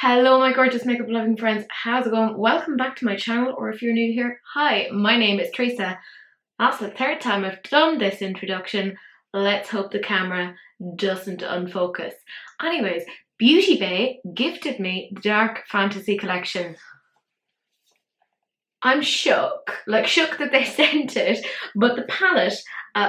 Hello my gorgeous makeup loving friends, how's it going? Welcome back to my channel, or if you're new here, hi, my name is Teresa. That's the third time I've done this introduction. Let's hope the camera doesn't unfocus. Anyways, Beauty Bay gifted me the Dark Fantasy collection. I'm shook that they sent it, but the palette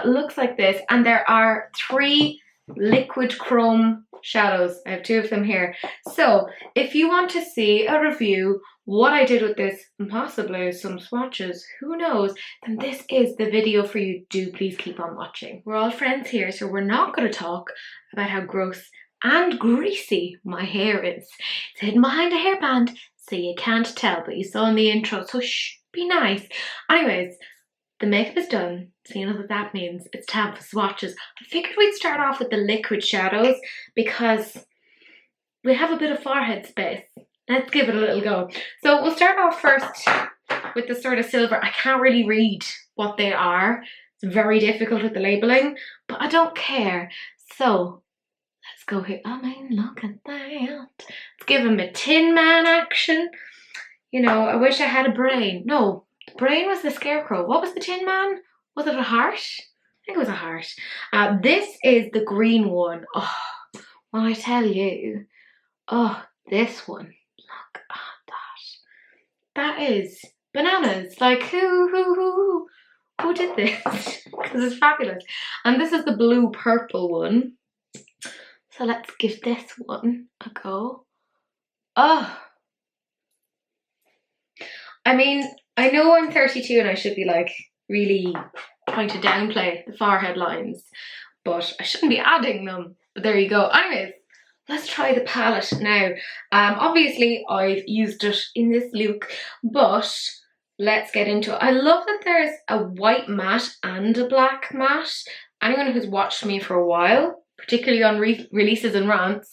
looks like this, and there are 3 liquid chrome shadows. I have 2 of them here. So if you want to see a review, what I did with this, and possibly some swatches, who knows, then this is the video for you. Do please keep on watching. We're all friends here, so we're not going to talk about how gross and greasy my hair is. It's hidden behind a hairband, so you can't tell, but you saw in the intro, so shh, be nice. Anyways, the makeup is done, so you know what that means. It's time for swatches. I figured we'd start off with the liquid shadows because we have a bit of forehead space. Let's give it a little go. So we'll start off first with the sort of silver. I can't really read what they are. It's very difficult with the labeling, but I don't care. So let's go here. I mean, look at that. Let's give him a Tin Man action. You know, I wish I had a brain. No, the brain was the Scarecrow. What was the Tin Man? Was it a heart? I think it was a heart. This is the green one. Oh, when I tell you, oh, this one. Look at that. That is bananas. Like, who did this? Because it's fabulous. And this is the blue-purple one. So let's give this one a go. Oh. I mean, I know I'm 32 and I should be like really trying to downplay the forehead lines, but I shouldn't be adding them. But there you go. Anyways, let's try the palette now. Obviously I've used it in this look, but let's get into it. I love that there's a white matte and a black matte. Anyone who's watched me for a while, particularly on releases and rants,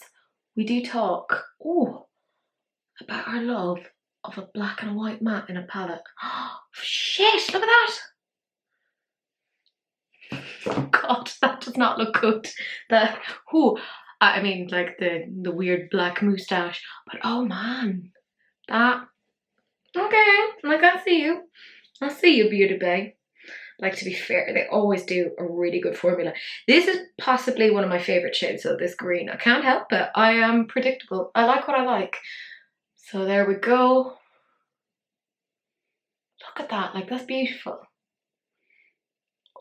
we do talk about our love of a black and a white matte in a palette. Oh shit, look at that! Oh god, that does not look good. I mean, like the weird black moustache, but oh man, that, okay, like I see you, Beauty Bay. Like, to be fair, they always do a really good formula. This is possibly one of my favourite shades of this green. I can't help it. I am predictable. I like what I like. So there we go. Look at that, like that's beautiful.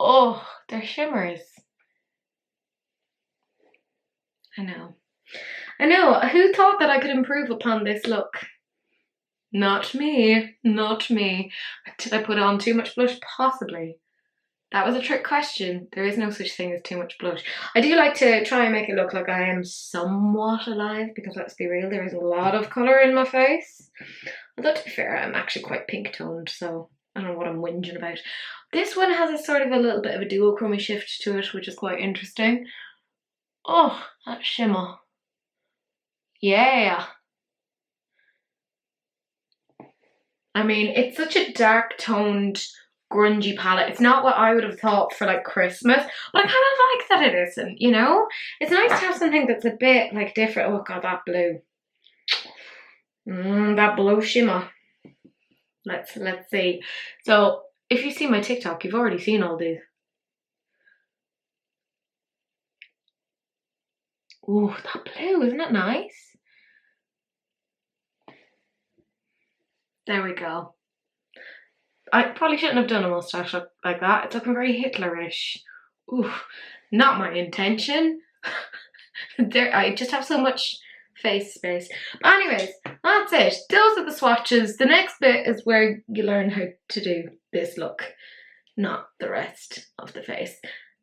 Oh, they're shimmers. I know. Who thought that I could improve upon this look? Not me, not me. Did I put on too much blush? Possibly. That was a trick question. There is no such thing as too much blush. I do like to try and make it look like I am somewhat alive, because let's be real, there is a lot of colour in my face. Although to be fair, I'm actually quite pink toned, so I don't know what I'm whinging about. This one has a sort of a little bit of a duochrome shift to it, which is quite interesting. Oh, that shimmer. Yeah. I mean, it's such a dark toned, grungy palette. It's not what I would have thought for like Christmas, but I kind of like that it isn't, you know? It's nice to have something that's a bit like different. Oh god, that blue. That blue shimmer. Let's see. So if you see my TikTok, you've already seen all these. Ooh, that blue, isn't it nice? There we go. I probably shouldn't have done a moustache look like that. It's looking very Hitlerish. Ooh, not my intention. I just have so much face space. But anyways, that's it. Those are the swatches. The next bit is where you learn how to do this look, not the rest of the face.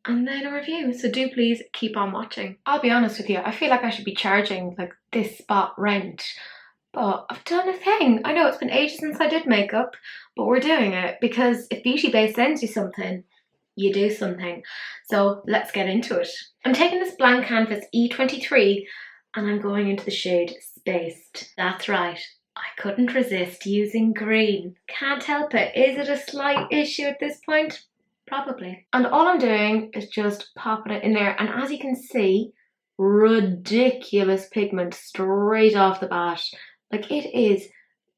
And then a review, so do please keep on watching. I'll be honest with you, I feel like I should be charging like this spot rent. But I've done a thing. I know it's been ages since I did makeup, but we're doing it because if Beauty Bay sends you something, you do something. So let's get into it. I'm taking this blank canvas E23 and I'm going into the shade Spaced. That's right, I couldn't resist using green. Can't help it. Is it a slight issue at this point? Probably. And all I'm doing is just popping it in there, and as you can see, ridiculous pigment straight off the bat. Like, it is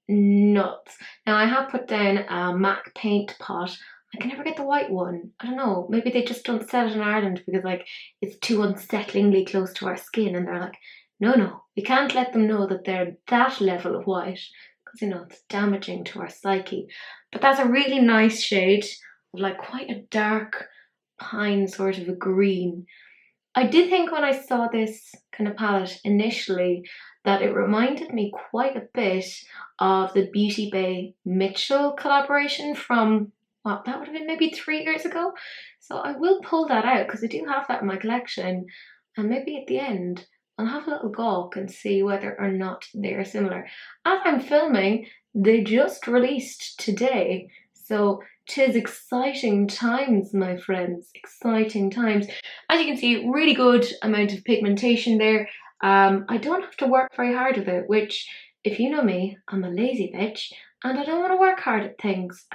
nuts. Now, I have put down a MAC paint pot. I can never get the white one. I don't know. Maybe they just don't sell it in Ireland because, like, it's too unsettlingly close to our skin, and they're like, no, we can't let them know that they're that level of white because, you know, it's damaging to our psyche. But that's a really nice shade of, like, quite a dark pine sort of a green. I did think when I saw this kind of palette initially that it reminded me quite a bit of the Beauty Bay Mitchell collaboration from, what, that would have been maybe 3 years ago. So I will pull that out because I do have that in my collection, and maybe at the end I'll have a little gawk and see whether or not they are similar. As I'm filming, they just released today, so 'tis exciting times, my friends, exciting times. As you can see, really good amount of pigmentation there. I don't have to work very hard with it, which, if you know me, I'm a lazy bitch and I don't want to work hard at things.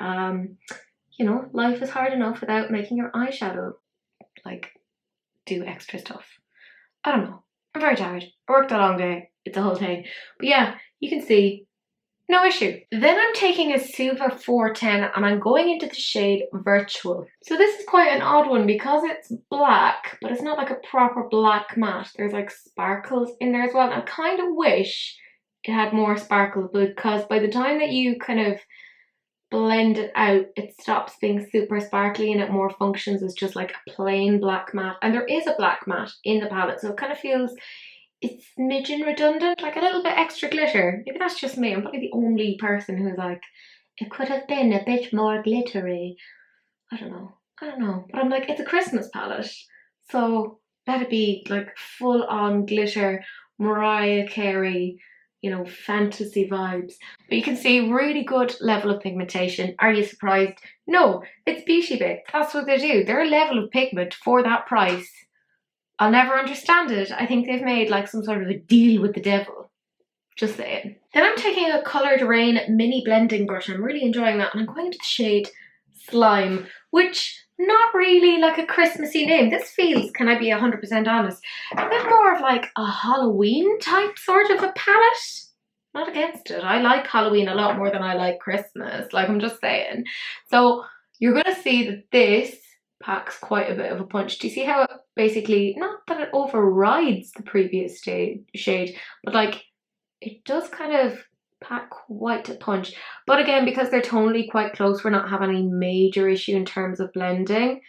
You know, life is hard enough without making your eyeshadow, like, do extra stuff. I don't know. I'm very tired. I worked a long day. It's a whole thing. But yeah, you can see, no issue. Then I'm taking a Suva 410 and I'm going into the shade Virtual. So this is quite an odd one because it's black, but it's not like a proper black matte. There's like sparkles in there as well. And I kind of wish it had more sparkles because by the time that you kind of blend it out, it stops being super sparkly and it more functions as just like a plain black matte. And there is a black matte in the palette, so it kind of feels it's smidgen redundant, like a little bit extra glitter. Maybe that's just me. I'm probably the only person who's like, it could have been a bit more glittery. I don't know. But I'm like, it's a Christmas palette, so let it be like full on glitter, Mariah Carey, you know, fantasy vibes. But you can see really good level of pigmentation. Are you surprised? No, it's Beauty Bay. That's what they do. Their level of pigment for that price, I'll never understand it. I think they've made like some sort of a deal with the devil. Just saying. Then I'm taking a Coloured Rain mini blending brush. I'm really enjoying that. And I'm going into the shade Slime, which not really like a Christmassy name. This feels, can I be 100% honest, a bit more of like a Halloween type sort of a palette. Not against it. I like Halloween a lot more than I like Christmas. Like, I'm just saying. So you're going to see that this packs quite a bit of a punch. Do you see how it basically, not that it overrides the previous shade, but like it does kind of pack quite a punch. But again, because they're tonally quite close, we're not having any major issue in terms of blending.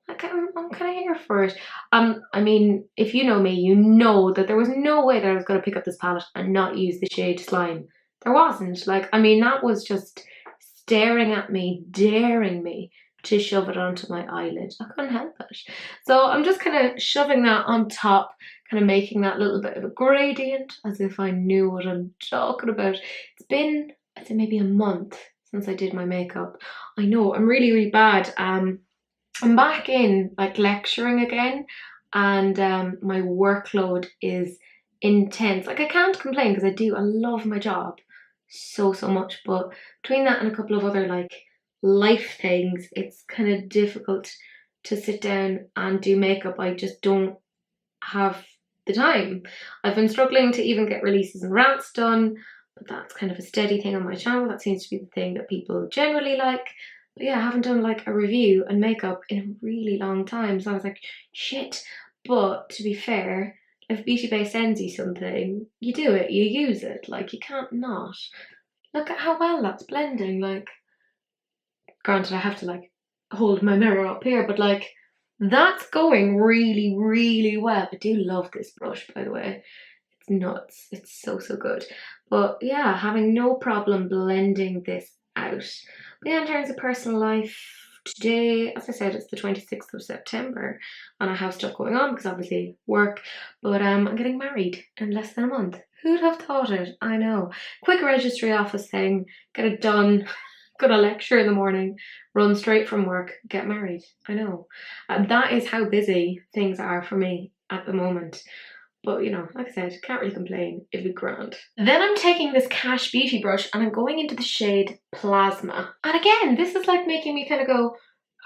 Like, I'm kind of here for it. I mean, if you know me, you know that there was no way that I was going to pick up this palette and not use the shade Slime. There wasn't. Like, I mean, that was just staring at me, daring me to shove it onto my eyelid. I couldn't help it. So I'm just kind of shoving that on top, kind of making that little bit of a gradient, as if I knew what I'm talking about. It's been, I think, maybe a month since I did my makeup. I know, I'm really, really bad. I'm back in like lecturing again, and my workload is intense. Like, I can't complain because I love my job so much, but between that and a couple of other like life things, it's kind of difficult to sit down and do makeup. I just don't have the time. I've been struggling to even get releases and rants done, but that's kind of a steady thing on my channel. That seems to be the thing that people generally like. But yeah, I haven't done like a review and makeup in a really long time, so I was like, shit. But to be fair, if Beauty Bay sends you something, you do it, you use it. Like, you can't not. Look at how well that's blending. Like, granted, I have to like hold my mirror up here, but like, that's going really, really well. I do love this brush, by the way. It's nuts. It's so good. But yeah, having no problem blending this out. But yeah, in terms of personal life, today, as I said, it's the 26th of September and I have stuff going on because obviously work, but I'm getting married in less than a month. Who'd have thought it? I know. Quick registry office thing, get it done. Got a lecture in the morning, run straight from work, get married. I know. That is how busy things are for me at the moment. But, you know, like I said, can't really complain. It'd be grand. Then I'm taking this Cash Beauty brush and I'm going into the shade Plasma. And again, this is like making me kind of go,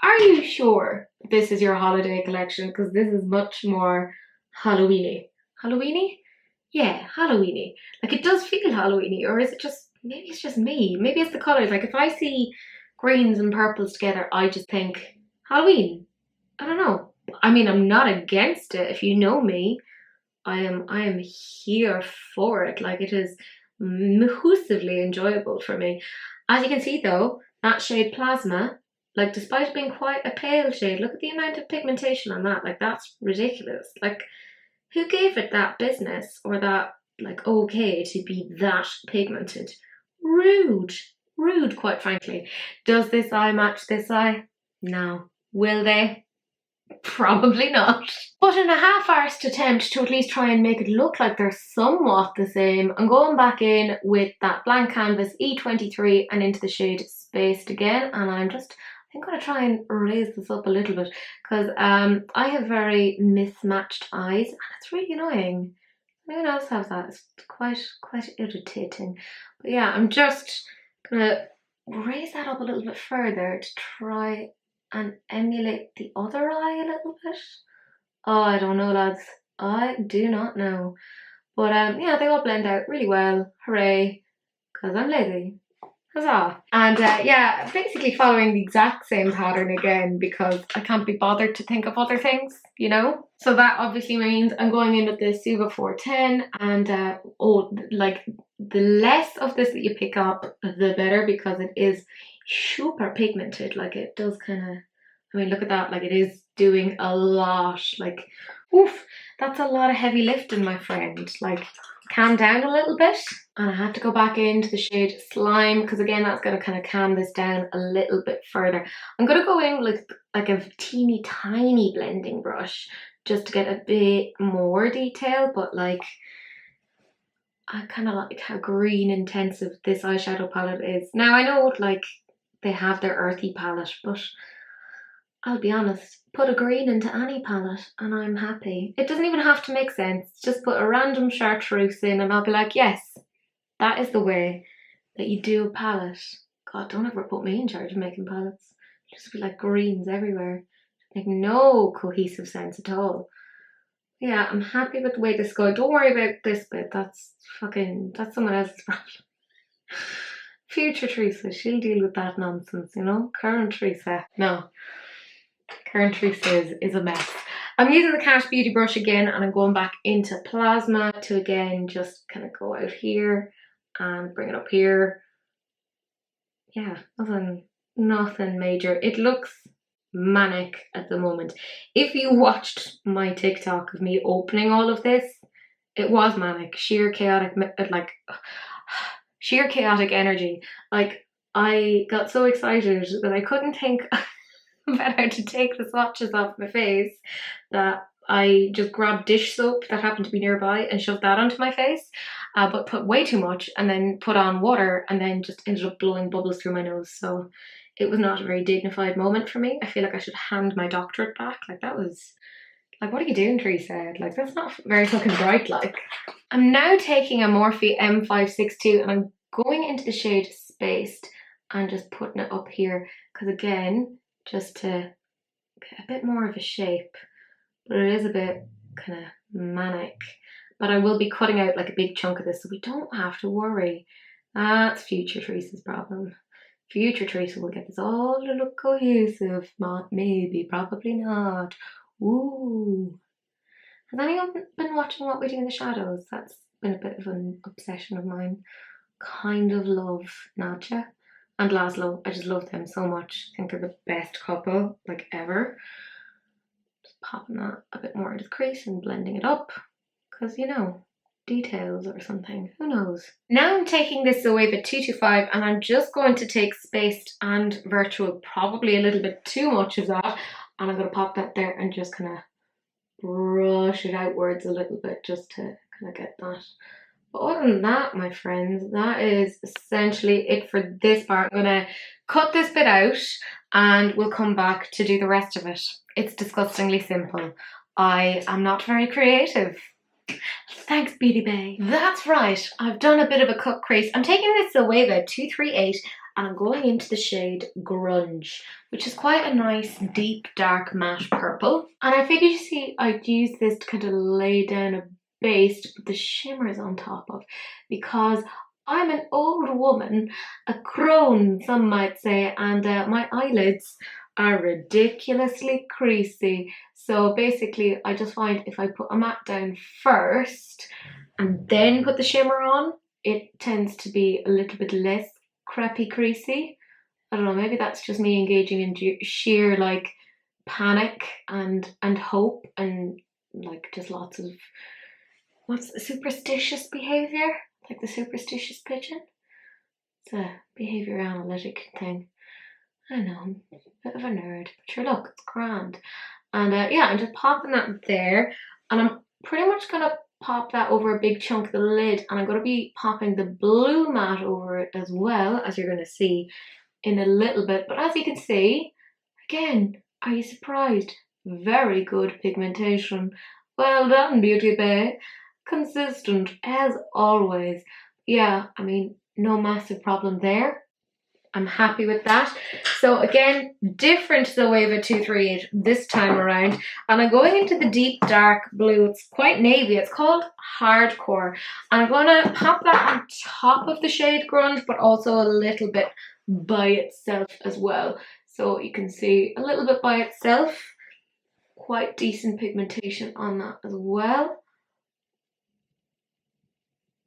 are you sure this is your holiday collection? Because this is much more Halloween-y. Halloweeny? Yeah, Halloweeny. Like it does feel Halloweeny, or is it just, maybe it's just me. Maybe it's the colours. Like if I see greens and purples together, I just think Halloween. I don't know. I mean, I'm not against it. If you know me, I am here for it. Like it is massively enjoyable for me. As you can see though, that shade Plasma, like despite it being quite a pale shade, look at the amount of pigmentation on that. Like that's ridiculous. Like who gave it that business or that like okay to be that pigmented? Rude. Rude, quite frankly. Does this eye match this eye? No. Will they? Probably not. But in a half-arsed attempt to at least try and make it look like they're somewhat the same, I'm going back in with that blank canvas E23 and into the shade Spaced again, and I'm going to try and raise this up a little bit because I have very mismatched eyes and it's really annoying. Everyone else has that. It's quite irritating. But yeah, I'm just gonna raise that up a little bit further to try and emulate the other eye a little bit. Oh, I don't know, lads. I do not know. But yeah, they all blend out really well. Hooray, because I'm lazy. Huzzah. And yeah, basically following the exact same pattern again because I can't be bothered to think of other things, you know? So that obviously means I'm going in with the Suva 410 and like the less of this that you pick up, the better because it is super pigmented. Like it does kind of, I mean, look at that. Like it is doing a lot. Like, oof, that's a lot of heavy lifting, my friend. Like, calm down a little bit. And I have to go back into the shade Slime because again, that's going to kind of calm this down a little bit further. I'm going to go in with like a teeny tiny blending brush just to get a bit more detail, but like I kind of like how green intensive this eyeshadow palette is. Now I know like they have their earthy palette, but I'll be honest, put a green into any palette and I'm happy. It doesn't even have to make sense. Just put a random chartreuse in and I'll be like, yes, that is the way that you do a palette. God, don't ever put me in charge of making palettes. Just be like greens everywhere. Make no cohesive sense at all. Yeah, I'm happy with the way this is going. Don't worry about this bit. That's someone else's problem. Future Teresa, she'll deal with that nonsense, you know? Current Teresa, no. Current Teresa is a mess. I'm using the Cash Beauty brush again and I'm going back into Plasma to again just kind of go out here and bring it up here. Yeah, nothing major. It looks manic at the moment. If you watched my TikTok of me opening all of this, it was manic. Sheer chaotic energy. Like I got so excited that I couldn't think about how to take the swatches off my face that I just grabbed dish soap that happened to be nearby and shoved that onto my face, but put way too much and then put on water and then just ended up blowing bubbles through my nose. So it was not a very dignified moment for me. I feel like I should hand my doctorate back. Like that was, like what are you doing, Teresa? Like that's not very fucking bright like. I'm now taking a Morphe M562 and I'm going into the shade Spaced and just putting it up here because again, just to get a bit more of a shape, but it is a bit kind of manic. But I will be cutting out like a big chunk of this so we don't have to worry. That's future Teresa's problem. Future Teresa will get this all to look cohesive. Maybe, probably not. Ooh. Has anyone been watching What We Do in the Shadows? That's been a bit of an obsession of mine. Kind of love Nadja and Laszlo. I just love them so much. I think they're the best couple like ever. Just popping that a bit more into the crease and blending it up because you know, details or something, who knows. Now I'm taking this Zoeva 225 and I'm just going to take Spaced and Virtual, probably a little bit too much of that, and I'm going to pop that there and just kind of brush it outwards a little bit just to kind of get that. But other than that, my friends, that is essentially it for this part. I'm going to cut this bit out and we'll come back to do the rest of it. It's disgustingly simple. I am not very creative. Thanks, Beauty Bay. That's right, I've done a bit of a cut crease. I'm taking this Zoeva 238 and I'm going into the shade Grunge, which is quite a nice, deep, dark matte purple. And I figured, you see, I'd use this to kind of lay down a base to put the shimmers on top of, because I'm an old woman, a crone some might say, and my eyelids are ridiculously creasy. So basically I just find if I put a matte down first and then put the shimmer on, it tends to be a little bit less crappy creasy. I don't know, maybe that's just me engaging in sheer like panic and hope and like just lots of what's superstitious behavior, like the superstitious pigeon. It's a behavior analytic thing. I know, I'm a bit of a nerd, but sure, look, it's grand. And yeah, I'm just popping that there, and I'm pretty much gonna pop that over a big chunk of the lid, and I'm gonna be popping the blue matte over it as well, as you're gonna see in a little bit. But as you can see, again, are you surprised? Very good pigmentation. Well done, Beauty Bay. Consistent as always. Yeah, I mean, no massive problem there. I'm happy with that. So again, different Zoeva 238 this time around, and I'm going into the deep dark blue. It's quite navy. It's called Hardcore, and I'm going to pop that on top of the shade Grunge, but also a little bit by itself as well. So you can see a little bit by itself. Quite decent pigmentation on that as well.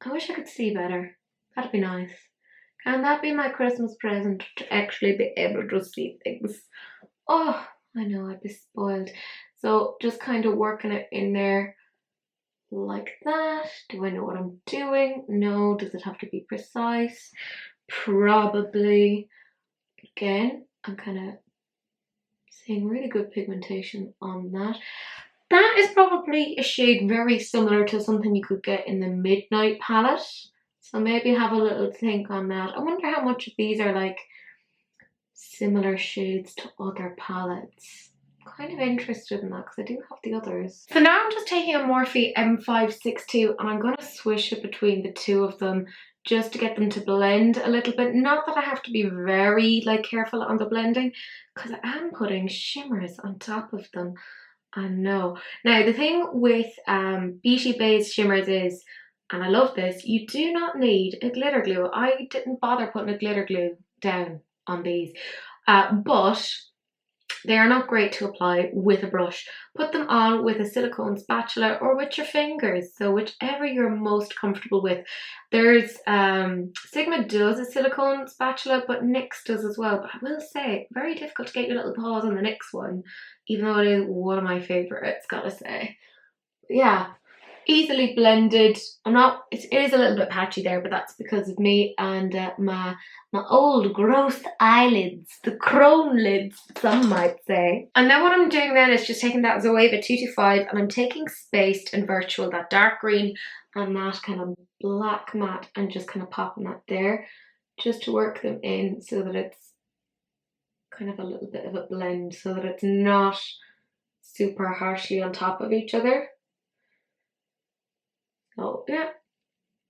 I wish I could see better. That'd be nice. Can that be my Christmas present, to actually be able to see things? Oh, I know, I'd be spoiled. So just kind of working it in there like that. Do I know what I'm doing? No. Does it have to be precise? Probably. Again, I'm kind of seeing really good pigmentation on that. That is probably a shade very similar to something you could get in the Midnight palette. So maybe have a little think on that. I wonder how much of these are like similar shades to other palettes. I'm kind of interested in that because I do have the others. So now I'm just taking a Morphe M562 and I'm going to swish it between the two of them just to get them to blend a little bit. Not that I have to be very like careful on the blending, because I am putting shimmers on top of them. I know. Now the thing with Beauty Bay's shimmers is, and I love this, you do not need a glitter glue. I didn't bother putting a glitter glue down on these, but they are not great to apply with a brush. Put them on with a silicone spatula or with your fingers, so whichever you're most comfortable with. There's Sigma does a silicone spatula, but NYX does as well. But I will say, very difficult to get your little paws on the NYX one, even though it is one of my favourites, gotta say. Yeah. Easily blended. It is a little bit patchy there, but that's because of me and my old gross eyelids, the crone lids, some might say. And now what I'm doing then is just taking that Zoeva 225 and I'm taking Spaced and Virtual, that dark green and that kind of black matte, and just kind of popping that there just to work them in so that it's kind of a little bit of a blend, so that it's not super harshly on top of each other. Oh yeah,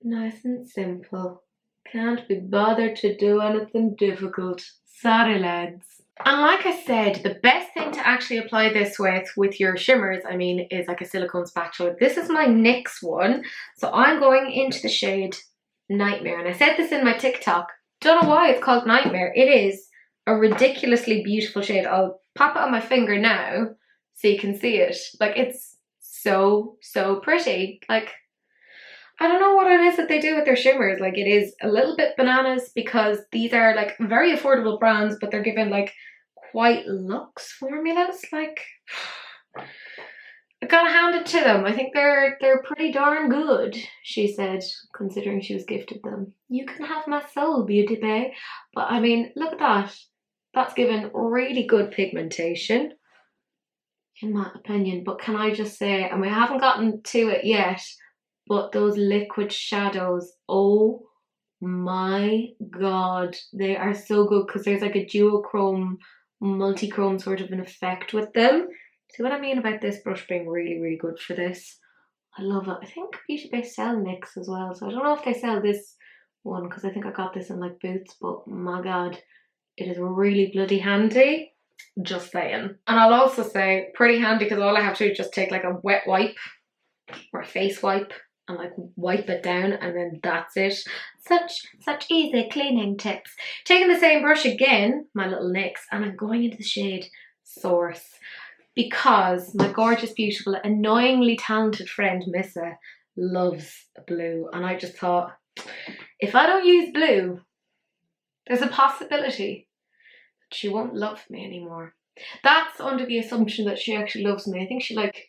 nice and simple. Can't be bothered to do anything difficult. Sorry lads. And like I said, the best thing to actually apply this with your shimmers, I mean, is like a silicone spatula. This is my NYX one. So I'm going into the shade Nightmare. And I said this in my TikTok. Don't know why it's called Nightmare. It is a ridiculously beautiful shade. I'll pop it on my finger now so you can see it. Like, it's so pretty. Like, I don't know what it is that they do with their shimmers. Like, it is a little bit bananas because these are like very affordable brands, but they're given like quite luxe formulas. Like, I gotta hand it to them. I think they're pretty darn good, she said, considering she was gifted them. You can have my soul, Beauty Bay. But I mean, look at that. That's given really good pigmentation, in my opinion. But can I just say, and we haven't gotten to it yet, but those liquid shadows, oh my god, they are so good because there's like a duochrome, multi-chrome sort of an effect with them. See what I mean about this brush being really good for this? I love it. I think Beauty Bay sell NYX as well, so I don't know if they sell this one because I think I got this in like Boots, but my god, it is really bloody handy. Just saying. And I'll also say pretty handy because all I have to do is just take like a wet wipe or a face wipe and like wipe it down, and then that's it. Such easy cleaning tips. Taking the same brush again, my little NYX, and I'm going into the shade Source, because my gorgeous, beautiful, annoyingly talented friend Missa loves blue, and I just thought, if I don't use blue, there's a possibility that she won't love me anymore. That's under the assumption that she actually loves me. I think she like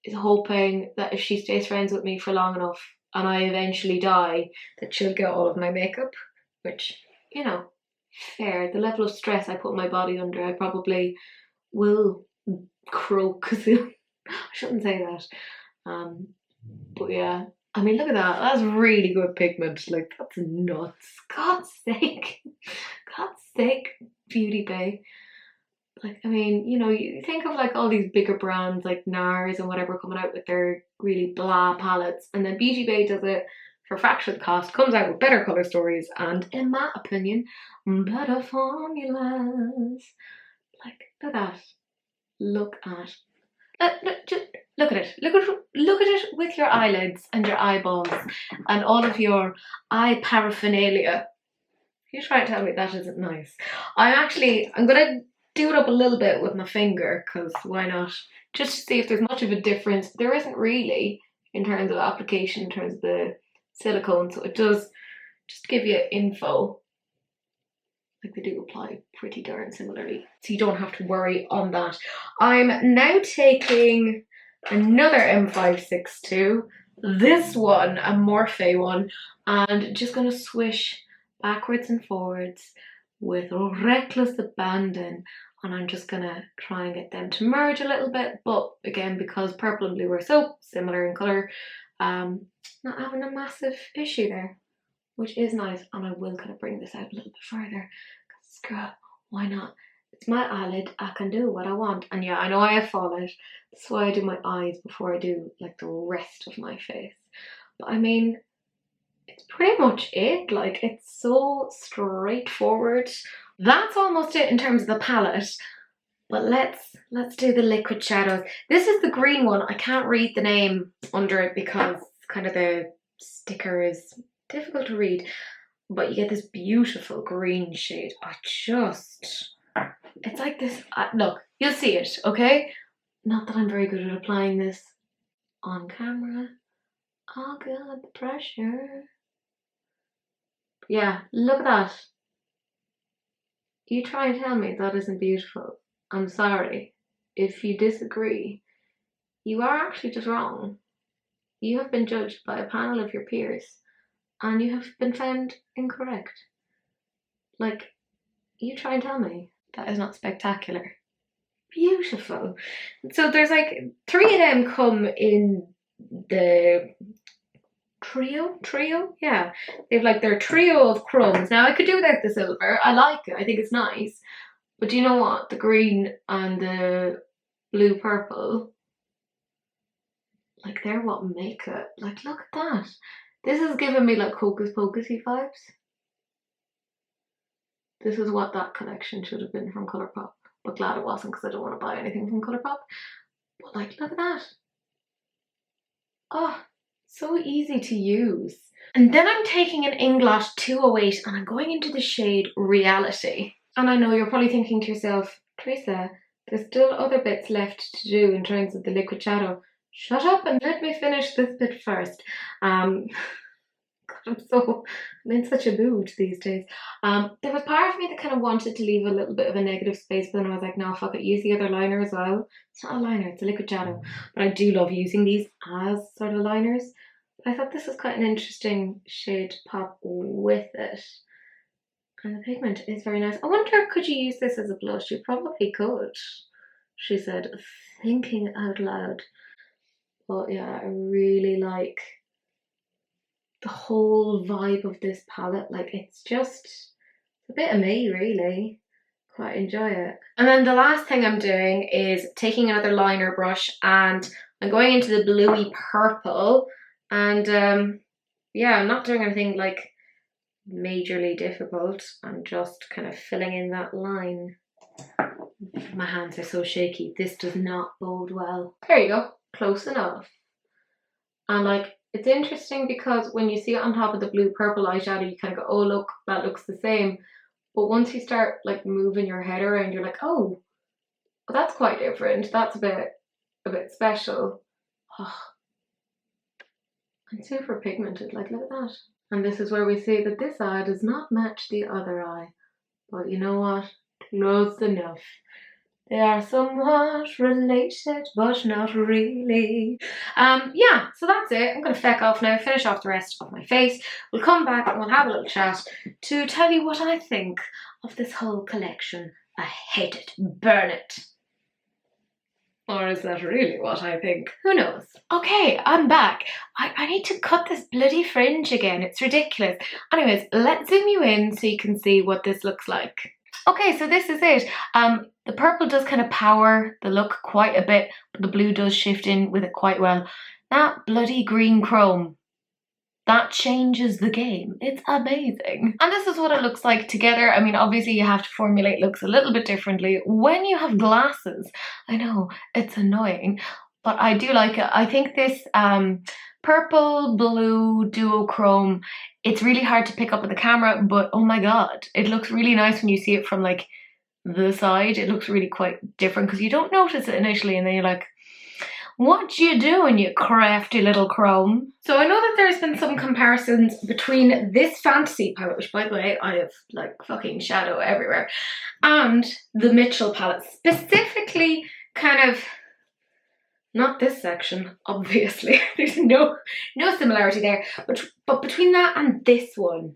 is hoping that if she stays friends with me for long enough and I eventually die, that she'll get all of my makeup, which, you know, fair. The level of stress I put my body under, I probably will croak soon. I shouldn't say that. But yeah, I mean, look at that. That's really good pigment. Like, that's nuts. God's sake. God's sake, Beauty Bay. Like, I mean, you know, you think of like all these bigger brands like NARS and whatever coming out with their really blah palettes, and then Beauty Bay does it for a fraction of the cost, comes out with better colour stories and, in my opinion, better formulas. Like, look at that. Look at just look at it. Look at it with your eyelids and your eyeballs and all of your eye paraphernalia. You try to tell me that isn't nice. I'm gonna do it up a little bit with my finger, because why not? Just to see if there's much of a difference. There isn't really in terms of application, in terms of the silicone, so it does just give you info. Like, they do apply pretty darn similarly, so you don't have to worry on that. I'm now taking another M562, this one, a Morphe one, and just gonna swish backwards and forwards with reckless abandon, and I'm just gonna try and get them to merge a little bit, but again, because purple and blue are so similar in colour, not having a massive issue there, which is nice. And I will kind of bring this out a little bit further, because girl, why not? It's my eyelid, I can do what I want. And yeah, I know I have fallout, that's why I do my eyes before I do like the rest of my face. But I mean, it's pretty much it. Like, it's so straightforward. That's almost it in terms of the palette. But let's do the liquid shadows. This is the green one. I can't read the name under it because kind of the sticker is difficult to read. But you get this beautiful green shade. It's like this. Look, you'll see it, okay? Not that I'm very good at applying this on camera. Oh god, the pressure. Yeah, look at that. You try and tell me that isn't beautiful. I'm sorry. If you disagree, you are actually just wrong. You have been judged by a panel of your peers, and you have been found incorrect. Like, you try and tell me that is not spectacular. Beautiful. So there's like 3 of them come in the trio, yeah. They've like their trio of chromes. Now I could do without the silver. I like it. I think it's nice. But do you know what? The green and the blue purple, like, they're what make it. Like, look at that. This is giving me like Hocus Pocusy vibes. This is what that collection should have been from Colourpop. But glad it wasn't, because I don't want to buy anything from Colourpop. But like, look at that. Oh, so easy to use. And then I'm taking an Inglot 208 and I'm going into the shade Reality. And I know you're probably thinking to yourself, Teresa, there's still other bits left to do in terms of the liquid shadow. Shut up and let me finish this bit first. God, I'm in such a mood these days. There was part of me that kind of wanted to leave a little bit of a negative space, but then I was like, no, fuck it, use the other liner as well. It's not a liner, it's a liquid shadow. But I do love using these as sort of liners. But I thought this was quite an interesting shade to pop with it. And the pigment is very nice. I wonder, could you use this as a blush? You probably could, she said, thinking out loud. But yeah, I really like the whole vibe of this palette. Like, it's just a bit of me, really. Quite enjoy it. And then the last thing I'm doing is taking another liner brush and I'm going into the bluey purple. And yeah, I'm not doing anything like majorly difficult. I'm just kind of filling in that line. My hands are so shaky. This does not bode well. There you go. Close enough. And like, it's interesting because when you see it on top of the blue purple eyeshadow, you kind of go, oh look, that looks the same. But once you start like moving your head around, you're like, oh, that's quite different. That's a bit special. Oh, and super pigmented, like look at that. And this is where we see that this eye does not match the other eye. But you know what? Close enough. They are somewhat related, but not really. Yeah, so that's it. I'm going to feck off now, finish off the rest of my face. We'll come back and we'll have a little chat to tell you what I think of this whole collection. I hate it. Burn it. Or is that really what I think? Who knows? Okay, I'm back. I need to cut this bloody fringe again. It's ridiculous. Anyways, let's zoom you in so you can see what this looks like. Okay, so this is it. The purple does kind of power the look quite a bit, but the blue does shift in with it quite well. That bloody green chrome, that changes the game. It's amazing. And this is what it looks like together. I mean, obviously you have to formulate looks a little bit differently when you have glasses. I know, it's annoying, but I do like it. I think this purple blue duochrome, it's really hard to pick up with the camera, but oh my god, it looks really nice when you see it from like the side. It looks really quite different because you don't notice it initially, and then you're like, what you doing, you crafty little chrome? So I know that there's been some comparisons between this fantasy palette, which by the way, I have like fucking shadow everywhere, and the Mitchell palette, specifically kind of, not this section, obviously. There's no similarity there, but between that and this one,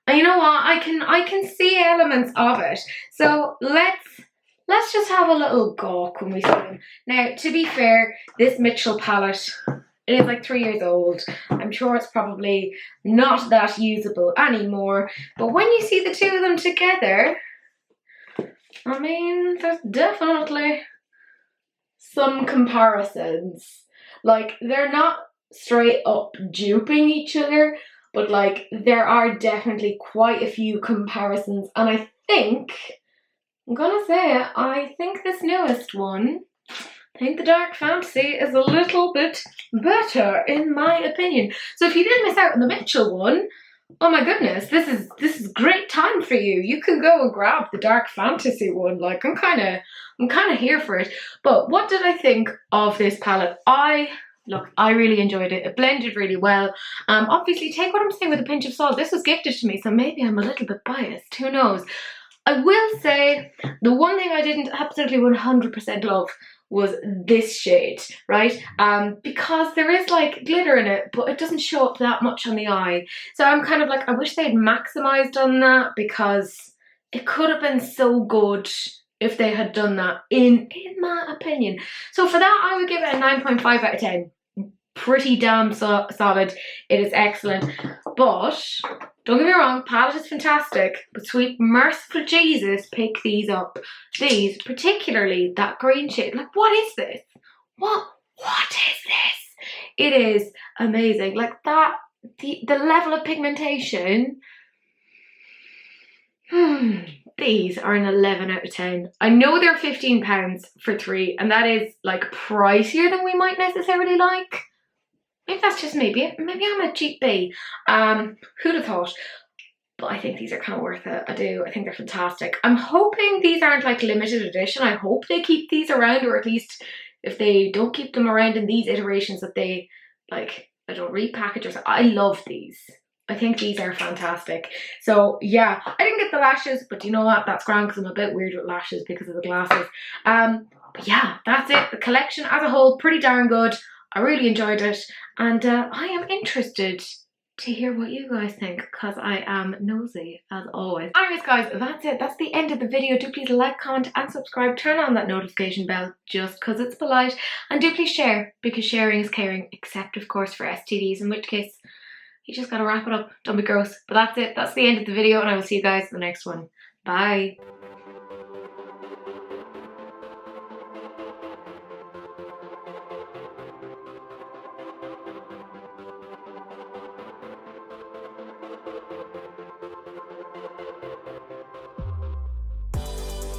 and you know what? I can see elements of it. So let's just have a little gawk when we see them. Now, to be fair, this Mitchell palette, it is like 3 years old. I'm sure it's probably not that usable anymore. But when you see the two of them together, I mean, there's definitely some comparisons. Like, they're not straight up duping each other, but like there are definitely quite a few comparisons. And I think, I'm gonna say it, I think this newest one, I think the Dark Fantasy is a little bit better in my opinion. So if you did miss out on the Mitchell one, oh my goodness, this is great time for you. You can go and grab the Dark Fantasy one. Like I'm kind of here for it. But what did I think of this palette? Look, I really enjoyed it. It blended really well. Obviously, take what I'm saying with a pinch of salt. This was gifted to me, so maybe I'm a little bit biased. Who knows? I will say the one thing I didn't absolutely 100% love was this shade, right? Because there is like glitter in it, but it doesn't show up that much on the eye. So I'm kind of like, I wish they'd maximized on that, because it could have been so good if they had done that, in my opinion. So for that, I would give it a 9.5 out of 10. Pretty damn solid. It is excellent. But don't get me wrong, palette is fantastic, but sweet merciful Jesus, pick these up. These, particularly that green shade. Like, what is this? What is this? It is amazing. Like that, the level of pigmentation. These are an 11 out of 10. I know they're £15 for 3, and that is like pricier than we might necessarily like. Maybe that's just me. Maybe I'm a cheap bee. Who'd have thought? But I think these are kind of worth it. I do. I think they're fantastic. I'm hoping these aren't like limited edition. I hope they keep these around, or at least if they don't keep them around in these iterations, that they like, I don't repackage or something. I love these. I think these are fantastic. So yeah, I didn't get the lashes, but you know what? That's grand because I'm a bit weird with lashes because of the glasses. But yeah, that's it. The collection as a whole, pretty darn good. I really enjoyed it, and I am interested to hear what you guys think, because I am nosy as always. Anyways guys, that's it. That's the end of the video. Do please like, comment and subscribe. Turn on that notification bell just because it's polite, and do please share, because sharing is caring, except of course for STDs, in which case you just gotta wrap it up. Don't be gross. But that's it. That's the end of the video, and I will see you guys in the next one. Bye.